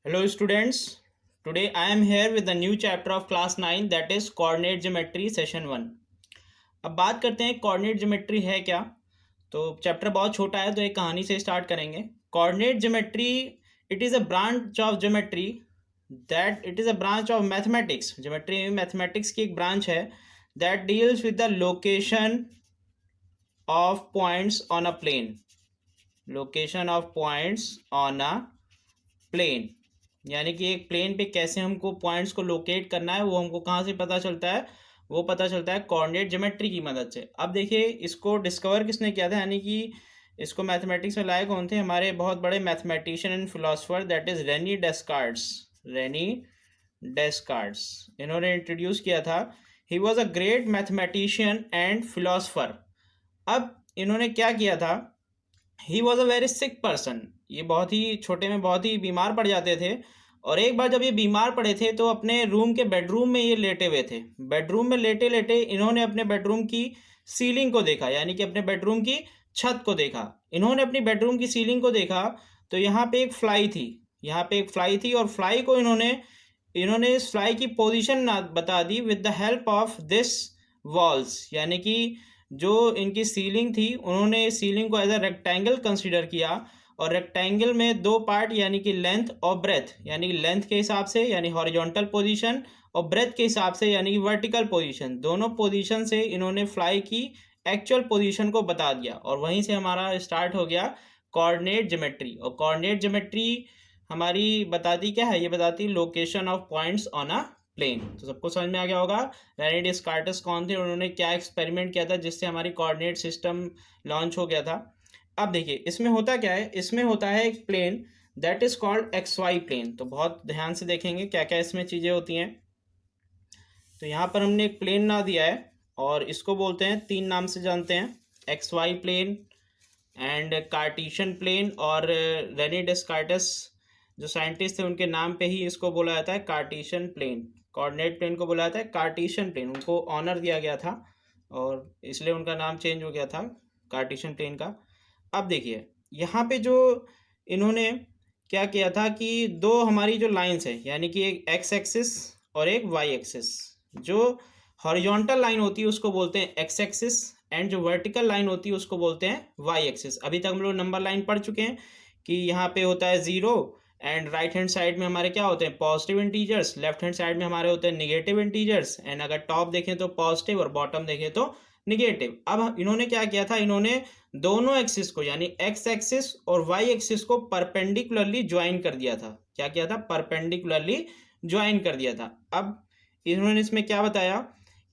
Hello students, today I am here with a new chapter of class 9 that is coordinate geometry session 1। अब बात करते हैं coordinate geometry है क्या। तो चैप्टर बहुत छोटा है तो एक कहानी से स्टार्ट करेंगे। coordinate geometry it is a branch of geometry that it is a branch of mathematics। geometry में mathematics की एक branch है that deals with the location of points on a plane। location of points on a plane यानी कि एक plane पे कैसे हमको पॉइंट्स को लोकेट करना है वो हमको कहाँ से पता चलता है। वो पता चलता है कोऑर्डिनेट ज्योमेट्री की मदद से। अब देखिए इसको डिस्कवर किसने किया था, यानी कि इसको मैथमेटिक्स में लाए कौन थे, हमारे बहुत बड़े mathematician and philosopher that is Rene Descartes. Rene Descartes इन्होंने इंट्रोड्यूस किया था। He was a great mathematician and philosopher. अब इन्होंने क्या किया था, he was a very sick person. ये बहुत ही छोटे में बहुत ही बीमार पड़ जाते थे। और एक बार जब ये बीमार पड़े थे तो अपने रूम के बेडरूम में ये लेटे हुए थे। बेडरूम में लेटे लेटे इन्होंने अपने बेडरूम की सीलिंग को देखा, यानी कि अपने बेडरूम की छत को देखा। इन्होंने अपनी बेडरूम की सीलिंग को देखा तो यहाँ पे एक फ्लाई थी। यहाँ पे एक फ्लाई थी और फ्लाई को इन्होंने इन्होंने इस फ्लाई की पोजीशन बता दी with the help of this walls. यानी कि जो इनकी सीलिंग थी उन्होंने सीलिंग को एज अ रेक्टेंगल कंसिडर किया। और रेक्टेंगल में दो पार्ट यानी कि लेंथ और ब्रेथ, यानी कि लेंथ के हिसाब से यानी हॉरिजॉन्टल पोजीशन और ब्रेथ के हिसाब से यानी कि वर्टिकल पोजीशन, दोनों पोजीशन से इन्होंने फ्लाई की एक्चुअल पोजीशन को बता दिया। और वहीं से हमारा स्टार्ट हो गया कोऑर्डिनेट ज्योमेट्री। और कोऑर्डिनेट ज्योमेट्री हमारी बताती क्या है, ये बताती location of points on a plane. तो सबको समझ में आ गया होगा रेनी डेस्कार्टस कौन थे, उन्होंने क्या एक्सपेरिमेंट किया था जिससे हमारी कोऑर्डिनेट सिस्टम लॉन्च हो गया था। अब देखिए इसमें होता क्या है, इसमें होता है एक plane that is called X Y plane. तो बहुत ध्यान से देखेंगे क्या क्या इसमें चीज़ें होती हैं। तो यहाँ पर हमने एक प्लेन ना दिया है और इसको बोलते हैं, तीन नाम से जानते हैं, X Y plane and Cartesian plane. और रेनी डेस्कार्टस जो साइंटिस्ट थे उनके नाम पे ही इसको बोला जाता है कार्टीशियन प्लेन। कोऑर्डिनेट प्लेन को बोला जाता है कार्टीशियन प्लेन, उनको ऑनर दिया गया था और इसलिए उनका नाम चेंज हो गया था कार्टीशियन प्लेन का। अब देखिए यहाँ पे जो इन्होंने क्या किया था कि दो हमारी जो लाइंस है यानी कि एक एक्स एक्सिस और एक वाई एक्सिस, जो हॉरिजॉन्टल लाइन होती है उसको बोलते हैं एक्स एक्सिस एंड जो वर्टिकल लाइन होती है उसको बोलते हैं वाई एक्सिस। अभी तक हम लोग नंबर लाइन पढ़ चुके हैं कि यहाँ पे होता है zero and right hand side में हमारे क्या होते हैं positive integers, left hand side में हमारे होते हैं निगेटिव इंटीजर्स। एंड अगर टॉप देखें तो पॉजिटिव और बॉटम देखें तो निगेटिव। अब इन्होंने क्या किया था, इन्होंने दोनों एक्सिस को यानी एक्स एक्सिस और वाई एक्सिस को परपेंडिकुलरली ज्वाइन कर दिया था। क्या किया था, परपेंडिकुलरली ज्वाइन कर दिया था। अब इन्होंने इसमें क्या बताया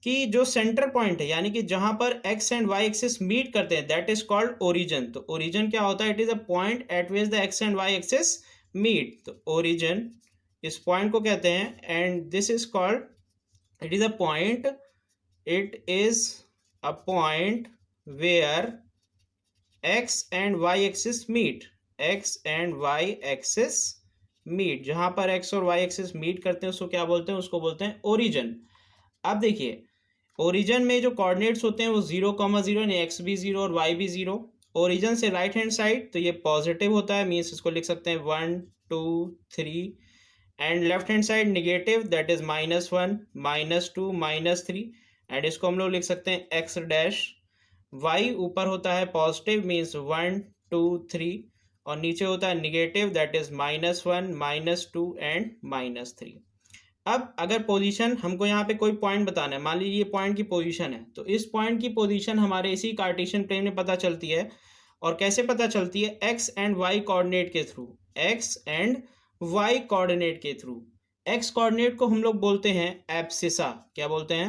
कि जो सेंटर पॉइंट है यानी कि जहां पर X and Y axis meet करते हैं दैट इज कॉल्ड ओरिजिन। तो ओरिजिन क्या होता है, it is a point at which the X and Y axis meet. तो ओरिजिन इस पॉइंट को कहते हैं and this is called, it is a point, it is a point where x and y axis meet, x and y axis meet, जहां पर x और y axis meet करते हैं उसको क्या बोलते हैं, उसको बोलते हैं ओरिजिन। अब देखिए ओरिजिन में जो कोऑर्डिनेट्स होते हैं वो 0,0 यानी x भी 0 और y भी 0। ओरिजिन से राइट हैंड साइड तो ये पॉजिटिव होता है, मीन्स इसको लिख सकते हैं 1 2 3। And left hand side negative that is -1 -2 -3। And इसको हम लोग लिख सकते हैं एक्स डैश। वाई ऊपर होता है पॉजिटिव मीन्स 1 2 3 और नीचे होता है निगेटिव दैट इज -1 -2 एंड -3। अब अगर पोजीशन हमको यहाँ पे कोई पॉइंट बताना है, मान लीजिए ये पॉइंट की पोजीशन है, तो इस पॉइंट की पोजीशन हमारे इसी कार्टेशियन प्लेन में पता चलती है। और कैसे पता चलती है, एक्स एंड वाई कोऑर्डिनेट के through, X and Y coordinate के थ्रू। एक्स कोऑर्डिनेट को हम लोग बोलते हैं एब्सिसा, क्या बोलते हैं,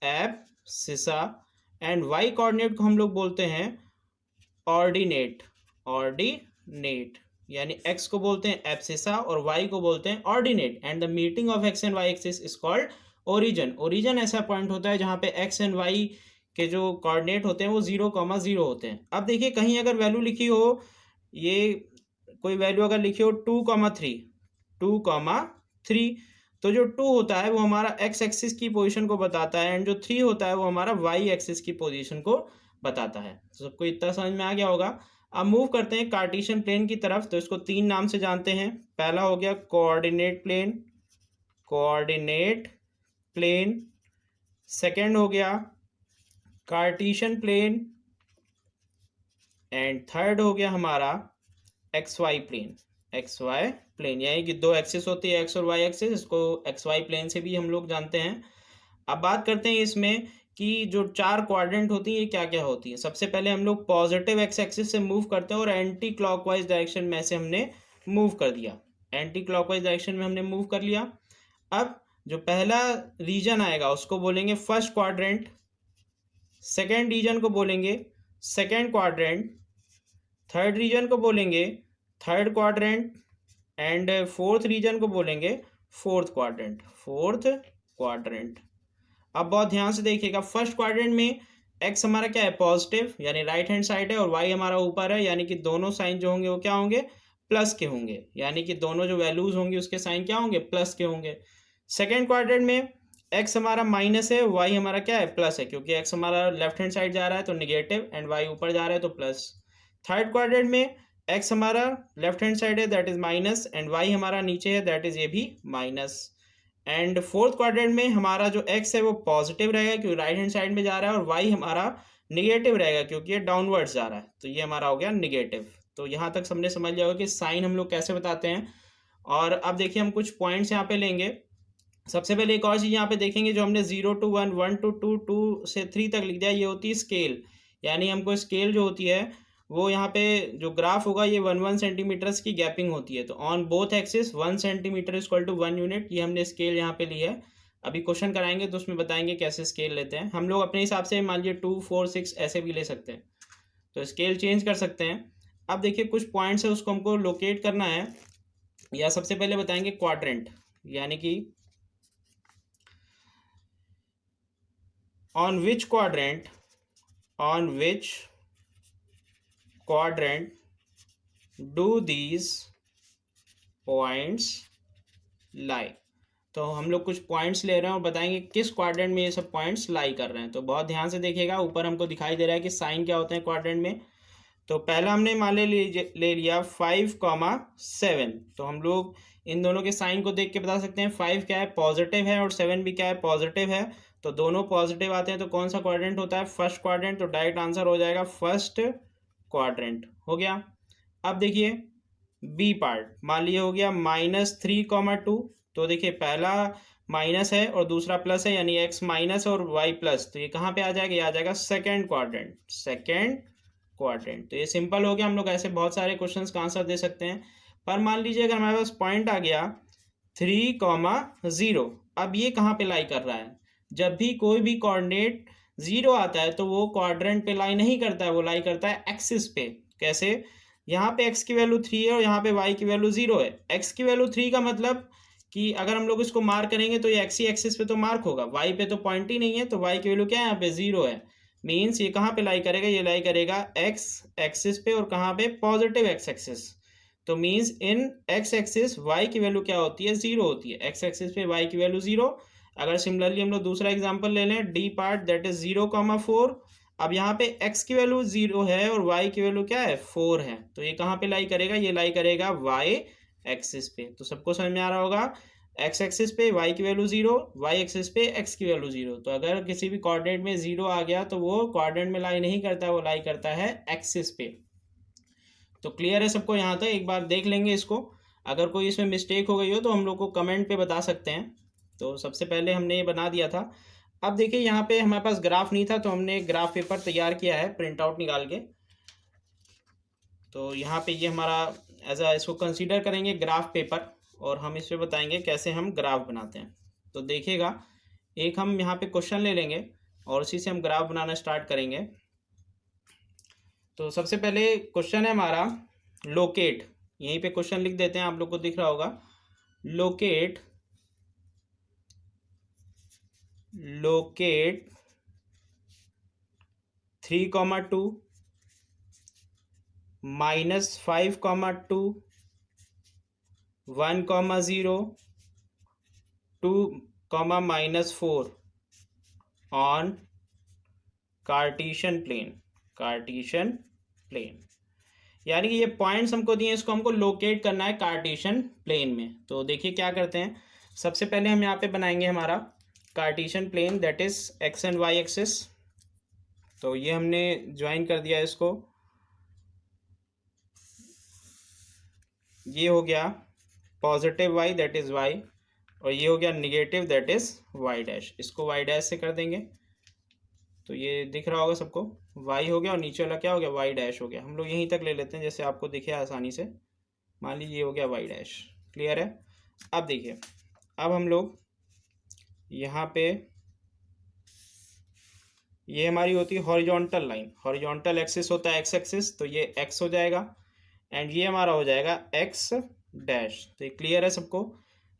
एब्सिसा। एंड वाई कोऑर्डिनेट को हम लोग बोलते हैं ऑर्डिनेट, ऑर्डिनेट। यानी x को बोलते हैं एब्सिसा और y को बोलते हैं ordinate. And the meeting of x and y axis is called origin. Origin ऐसा पॉइंट होता है जहां पे x एंड y के जो कोऑर्डिनेट होते हैं वो 0,0 होते हैं। अब देखिए कहीं अगर वैल्यू लिखी हो, ये कोई वैल्यू अगर लिखी हो 2,3, 2,3, तो जो 2 होता है वो हमारा x एक्सिस की पोजीशन को बताता है एंड जो 3 होता है वो हमारा y एक्सिस की पोजीशन को बताता है। तो सबको इतना समझ में आ गया होगा। अब मूव करते हैं कार्टेशियन प्लेन की तरफ। तो इसको तीन नाम से जानते हैं। पहला हो गया coordinate plane, coordinate plane. Second हो गया कार्टेशियन प्लेन एंड थर्ड हो गया हमारा X Y plane, X Y plane. यानी कि दो एक्सिस होती है, एक्स और वाई एक्सिस, इसको एक्स वाई प्लेन से भी हम लोग जानते हैं। अब बात करते हैं इसमें कि जो चार क्वाड्रेंट होती है ये क्या क्या होती है। सबसे पहले हम लोग पॉजिटिव एक्स एक्सिस से मूव करते हैं और एंटी क्लॉकवाइज डायरेक्शन में से हमने मूव कर दिया, एंटी क्लॉकवाइज डायरेक्शन में हमने मूव कर लिया। अब जो पहला रीजन आएगा उसको बोलेंगे फर्स्ट क्वाड्रेंट, सेकेंड रीजन को बोलेंगे सेकेंड क्वाड्रेंट, थर्ड रीजन को बोलेंगे third quadrant and fourth region को बोलेंगे फोर्थ क्वाड्रेंट, फोर्थ क्वाड्रेंट। अब बहुत ध्यान से देखिएगा, फर्स्ट क्वाड्रेंट में एक्स हमारा क्या है, पॉजिटिव यानी राइट हैंड साइड है, और वाई हमारा ऊपर है, यानी कि दोनों साइन जो होंगे वो क्या होंगे, प्लस के होंगे, यानी कि दोनों जो वैल्यूज होंगी उसके साइन क्या होंगे, प्लस के होंगे। सेकेंड क्वाड्रेंट में एक्स हमारा माइनस है, वाई हमारा क्या है, प्लस है, क्योंकि एक्स हमारा लेफ्ट हैंड साइड जा रहा है तो निगेटिव एंड वाई ऊपर जा रहा है तो प्लस। थर्ड क्वाड्रेंट में एक्स हमारा लेफ्ट हैंड साइड है that is minus and Y हमारा नीचे है दैट इज ये भी माइनस। एंड फोर्थ क्वाड्रेंट में हमारा जो एक्स है वो पॉजिटिव रहेगा क्योंकि राइट हैंड साइड में जा रहा है, और वाई हमारा निगेटिव रहेगा क्योंकि ये डाउनवर्ड्स जा रहा है, तो ये हमारा हो गया निगेटिव। तो यहाँ तक हमने समझ लिया होगा कि साइन हम लोग कैसे बताते हैं। और अब देखिए हम कुछ पॉइंट्स यहाँ पे लेंगे। सबसे पहले एक और चीज़ यहाँ पे देखेंगे, जो हमने 0 to 1, 1 to 2, 2 से 3 तक लिख दिया, ये होती है स्केल। यानी हमको स्केल जो होती है वो यहाँ पे जो ग्राफ होगा ये 1 सेंटीमीटर्स की गैपिंग होती है। तो on both axis 1 centimetre equal to 1 unit, ये हमने स्केल यहाँ पे ली है। अभी क्वेश्चन कराएंगे तो उसमें बताएंगे कैसे स्केल लेते हैं। हम लोग अपने हिसाब से मान लीजिए 2, 4, 6 ऐसे भी ले सकते हैं, तो स्केल चेंज कर सकते हैं। अब देखिए कुछ पॉइंट्स है उसको हमको लोकेट करना है। या सबसे पहले बताएंगे क्वाड्रेंट, यानी कि on which quadrant do these points lie। तो हम लोग कुछ पॉइंट्स ले रहे हैं और बताएंगे किस क्वाड्रेंट में ये सब पॉइंट्स लाई कर रहे हैं। तो बहुत ध्यान से देखिएगा, ऊपर हमको दिखाई दे रहा है कि साइन क्या होते हैं क्वाड्रेंट में। तो पहला हमने मान ले लिया 5,7। तो हम लोग इन दोनों के साइन को देख के बता सकते हैं 5 क्या है, पॉजिटिव है, और 7 भी क्या है, पॉजिटिव है। तो दोनों पॉजिटिव आते हैं तो कौन सा क्वाड्रेंट होता है, फर्स्ट क्वाड्रेंट। तो डायरेक्ट आंसर हो जाएगा फर्स्ट क्वाड्रेंट, हो गया। अब देखिए बी पार्ट, मान लिया हो गया -3,2। तो देखिए पहला माइनस है और दूसरा प्लस है, यानी एक्स माइनस और वाई प्लस, तो ये कहाँ पे आ जाएगा, ये आ जाएगा सेकेंड क्वाड्रेंट, सेकेंड क्वाड्रेंट। तो ये सिंपल हो गया। हम लोग ऐसे बहुत सारे क्वेश्चंस का आंसर दे सकते हैं। पर मान लीजिए अगर हमारे पास पॉइंट आ गया 3,0, अब ये कहाँ पे लाई कर रहा है, जब भी कोई भी कोऑर्डिनेट 0 आता है तो वो क्वाड्रेंट पे लाई नहीं करता है, वो लाई करता है एक्सिस पे। कैसे, यहाँ पे x की वैल्यू 3 है और यहाँ पे y की वैल्यू 0 है। x की वैल्यू 3 का मतलब कि अगर हम लोग इसको मार्क करेंगे तो ये x ही एक्सिस पे तो मार्क होगा, y पे तो पॉइंट ही नहीं है, तो y की वैल्यू क्या है, यहाँ पे 0 है। मीन्स ये कहाँ पे लाई करेगा, ये लाई करेगा x एक्सिस पे, और कहाँ पे, पॉजिटिव x एक्सिस। तो means in x axis y की वैल्यू क्या होती है, 0 होती है, x एक्सिस पे y की वैल्यू 0। अगर सिमिलरली हम लोग दूसरा एग्जांपल ले लें, डी पार्ट दैट इज 0,4। अब यहाँ पे x की वैल्यू 0 है और y की वैल्यू क्या है, 4 है, तो ये कहाँ पे लाई करेगा, ये लाई करेगा y एक्सिस पे। तो सबको समझ में आ रहा होगा, x एक्सिस पे y की वैल्यू 0, y एक्सिस पे x की वैल्यू 0। तो अगर किसी भी कोऑर्डिनेट में 0 आ गया तो वो कोऑर्डिनेट में लाई नहीं करता, वो लाई करता है एक्सिस पे। तो क्लियर है सबको यहाँ तक, एक बार देख लेंगे इसको। अगर कोई इसमें मिस्टेक हो गई हो तो हम लोग को कमेंट पे बता सकते हैं। तो सबसे पहले हमने ये बना दिया था। अब देखिए यहाँ पे हमारे पास ग्राफ नहीं था तो हमने एक ग्राफ पेपर तैयार किया है प्रिंट आउट निकाल के। तो यहाँ पे ये हमारा इसको कंसीडर करेंगे ग्राफ पेपर, और हम इस पर बताएंगे कैसे हम ग्राफ बनाते हैं। तो देखिएगा, एक हम यहाँ पे क्वेश्चन ले लेंगे और उसी से हम ग्राफ बनाना स्टार्ट करेंगे। तो सबसे पहले क्वेश्चन है हमारा लोकेट, यहीं पे क्वेश्चन लिख देते हैं, आप लोग को दिख रहा होगा, locate 3,2 -5,2 1,0 2, -4 on Cartesian plane, Cartesian plane। यानी कि ये पॉइंट्स हमको दिए, इसको हमको लोकेट करना है कार्टेशियन प्लेन में। तो देखिए क्या करते हैं, सबसे पहले हम यहाँ पे बनाएंगे हमारा Cartesian plane, that is X and Y axis. तो ये हमने ज्वाइन कर दिया इसको, ये हो गया positive Y that is Y, और ये हो गया negative that is Y dash. इसको वाई डैश से कर देंगे, तो ये दिख रहा होगा सबको, वाई हो गया और नीचे वाला क्या हो गया, वाई डैश हो गया। हम लोग यहीं तक ले लेते हैं जैसे आपको दिखे आसानी से। मान लीजिए ये हो गया वाई डैश, क्लियर है। अब देखिए, अब हम लोग यहाँ पे, ये हमारी होती है हॉरिजॉन्टल लाइन, हॉरिजॉन्टल एक्सिस होता है एक्स एक्सिस, तो ये एक्स हो जाएगा एंड ये हमारा हो जाएगा एक्स डैश। तो ये क्लियर है सबको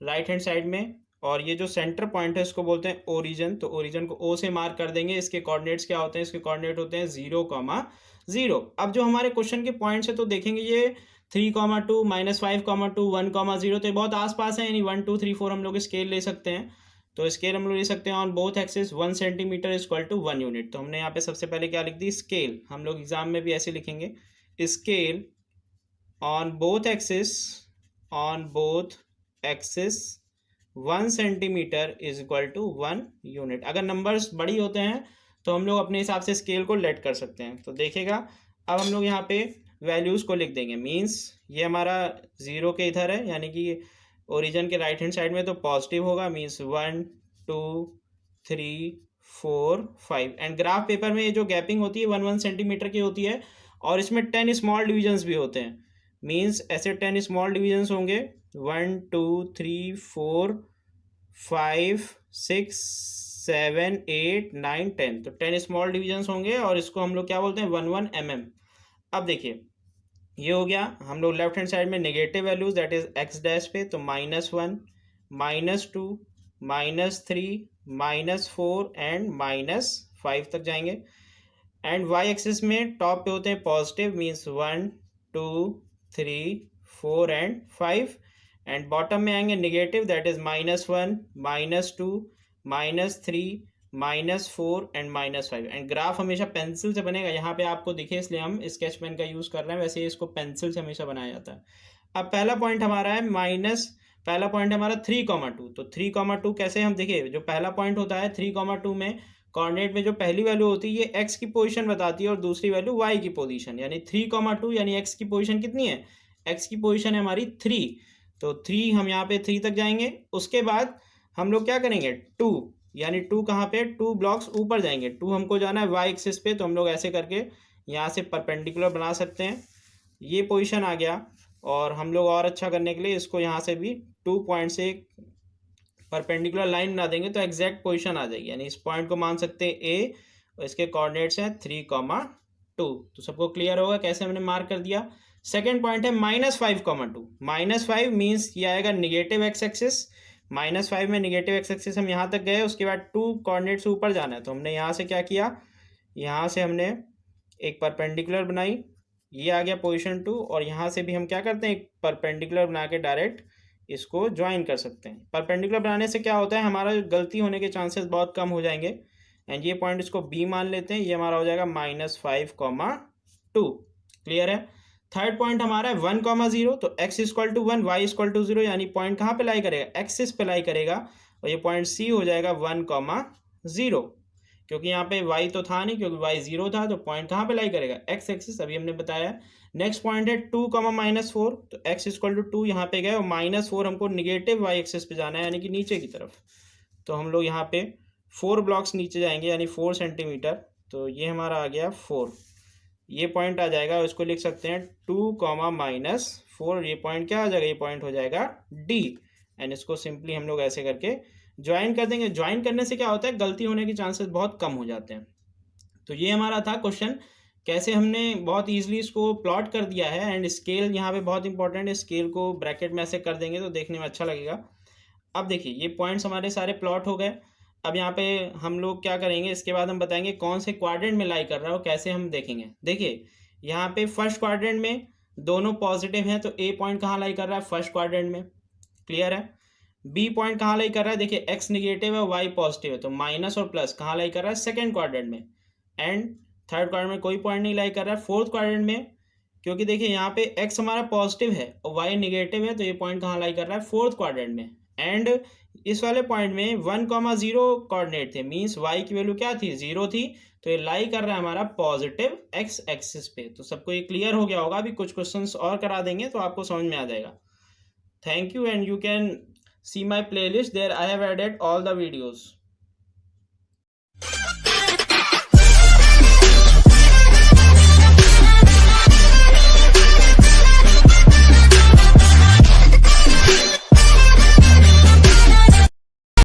राइट हैंड साइड में। और ये जो सेंटर पॉइंट है इसको बोलते हैं ओरिजिन, तो ओरिजिन को ओ से मार्क कर देंगे। इसके कोऑर्डिनेट्स क्या होते हैं, इसके कोऑर्डिनेट होते हैं 0,0। अब जो हमारे क्वेश्चन के पॉइंट्स है तो देखेंगे ये 3,2 -5,2 1,0, तो ये बहुत आसपास है, यानी 1 2 3 4 हम लोग स्केल ले सकते हैं। तो स्केल हम लोग ले सकते हैं on both axis 1 centimetre equal to 1 unit. तो हमने यहाँ पे सबसे पहले क्या लिख दी, स्केल। हम लोग एग्जाम में भी ऐसे लिखेंगे, scale on both axis 1 centimetre is equal to 1 unit. अगर नंबर्स बड़ी होते हैं तो हम लोग अपने हिसाब से स्केल को लेट कर सकते हैं। तो देखिएगा, अब हम लोग यहाँ पे वैल्यूज़ को लिख देंगे, मीन्स ये हमारा 0 के इधर है, यानी कि ओरिजिन के राइट हैंड साइड में, तो पॉजिटिव होगा, मीन्स 1 2 3 4 5। एंड ग्राफ पेपर में ये जो गैपिंग होती है 1 सेंटीमीटर की होती है, और इसमें 10 स्मॉल डिविजन्स भी होते हैं। मीन्स ऐसे 10 स्मॉल डिविजन्स होंगे, 1 2 3 4 5 6 7 8 9 10, तो 10 स्मॉल डिविजन्स होंगे, और इसको हम लोग क्या बोलते हैं 1 mm। अब देखिए ये हो गया। हम लोग लेफ्ट हैंड साइड में negative values that is x dash पे, तो -1 -2 -3 -4 एंड -5 तक जाएंगे। एंड वाई एक्सिस में टॉप पे होते हैं positive, means 1 2 3 4 and 5, and bottom में आएंगे negative that is -1 -2 -3 -4 and -5। And graph हमेशा पेंसिल से बनेगा, यहाँ पे आपको दिखे इसलिए हम स्केच पेन का यूज़ कर रहे हैं, वैसे इसको पेंसिल से हमेशा बनाया जाता है। अब पहला पॉइंट हमारा है पहला पॉइंट है हमारा 3,2। तो 3,2 कैसे, हम देखिए जो पहला पॉइंट होता है 3,2 में कोऑर्डिनेट में जो पहली वैल्यू होती है ये एक्स की पोजीशन बताती है, और दूसरी वैल्यू वाई की पोजीशन, यानी 3,2 यानी एक्स की पोजीशन कितनी है, एक्स की पोजीशन है हमारी 3, तो 3 हम यहाँ पे 3 तक जाएंगे। उसके बाद हम लोग क्या करेंगे 2, यानी 2 कहाँ पे, 2 ब्लॉक्स ऊपर जाएंगे। 2 हमको जाना है वाई एक्सिस पे, तो हम लोग ऐसे करके यहाँ से परपेंडिकुलर बना सकते हैं, ये पोजीशन आ गया। और हम लोग और अच्छा करने के लिए इसको यहाँ से भी 2 पॉइंट से परपेंडिकुलर लाइन बना देंगे, तो एग्जैक्ट पोजीशन आ जाएगी, यानी इस पॉइंट को मान सकते हैं ए, और इसके कोऑर्डिनेट्स हैं 3,2। तो सबको क्लियर होगा कैसे हमने मार्क कर दिया। सेकेंड पॉइंट है -5,2। -5 मीन्स ये आएगा निगेटिव एक्स एक्सिस, -5 में निगेटिव एक्स एक्सिस हम यहाँ तक गए, उसके बाद 2 कोऑर्डिनेट्स ऊपर जाना है, तो हमने यहाँ से क्या किया, यहाँ से हमने एक परपेंडिकुलर बनाई, ये आ गया पोजीशन 2, और यहाँ से भी हम क्या करते हैं एक परपेंडिकुलर बना के डायरेक्ट इसको ज्वाइन कर सकते हैं। परपेंडिकुलर बनाने से क्या होता है, हमारा गलती होने के चांसेस बहुत कम हो जाएंगे। एंड ये पॉइंट इसको बी मान लेते हैं, ये हमारा हो जाएगा -5,2, क्लियर है। थर्ड पॉइंट हमारा है 1,0, तो x = 1 y = 0, यानी पॉइंट कहाँ पे लाई करेगा, एक्सिस पे लाई करेगा, और ये पॉइंट सी हो जाएगा 1,0, क्योंकि यहाँ पे y तो था नहीं, क्योंकि y 0 था, तो पॉइंट कहाँ पे लाई करेगा, एक्स एक्सिस, अभी हमने बताया। नेक्स्ट पॉइंट है 2, -4, तो x = 2 यहाँ पे गए, और -4 हमको निगेटिव y एक्सिस पे जाना है, यानी कि नीचे की तरफ। तो हम लोग यहाँ पे 4 ब्लॉक्स नीचे जाएंगे, यानी 4 सेंटीमीटर, तो ये हमारा आ गया 4, ये पॉइंट आ जाएगा, इसको लिख सकते हैं 2, -4, ये पॉइंट क्या आ जाएगा, ये पॉइंट हो जाएगा D। एंड इसको सिंपली हम लोग ऐसे करके ज्वाइन कर देंगे। ज्वाइन करने से क्या होता है, गलती होने के चांसेस बहुत कम हो जाते हैं। तो ये हमारा था क्वेश्चन, कैसे हमने बहुत ईजिली इसको प्लॉट कर दिया है। एंड स्केल यहाँ पे बहुत इंपॉर्टेंट है, स्केल को ब्रैकेट में ऐसे कर देंगे तो देखने में अच्छा लगेगा। अब देखिए ये पॉइंट्स हमारे सारे प्लॉट हो गए। अब यहाँ पे हम लोग क्या करेंगे, इसके बाद हम बताएंगे कौन से क्वाड्रेंट में लाई कर रहा है और कैसे हम देखेंगे। देखिए यहाँ पे फर्स्ट क्वाड्रेंट में दोनों पॉजिटिव हैं, तो ए पॉइंट कहाँ लाई कर रहा है, फर्स्ट क्वाड्रेंट में, क्लियर है। बी पॉइंट कहाँ लाई कर रहा है, देखिए एक्स निगेटिव है, वाई पॉजिटिव है, तो माइनस और प्लस कहाँ लाई कर रहा है, सेकेंड क्वाड्रेंट में। एंड थर्ड क्वाड्रेंट में कोई पॉइंट नहीं लाई कर रहा है। फोर्थ क्वाड्रेंट में क्योंकि देखिए यहाँ पे x हमारा पॉजिटिव है और y निगेटिव है, तो ये पॉइंट कहाँ लाई कर रहा है, फोर्थ क्वाड्रेंट में। एंड इस वाले पॉइंट में 1,0 कोऑर्डिनेट थे, मींस y की वैल्यू क्या थी, 0 थी, तो ये लाई कर रहा है हमारा पॉजिटिव x एक्सिस पे। तो सबको ये क्लियर हो गया होगा। अभी कुछ क्वेश्चंस और करा देंगे तो आपको समझ में आ जाएगा। Thank you, and you can see my playlist, there I have added all the videos.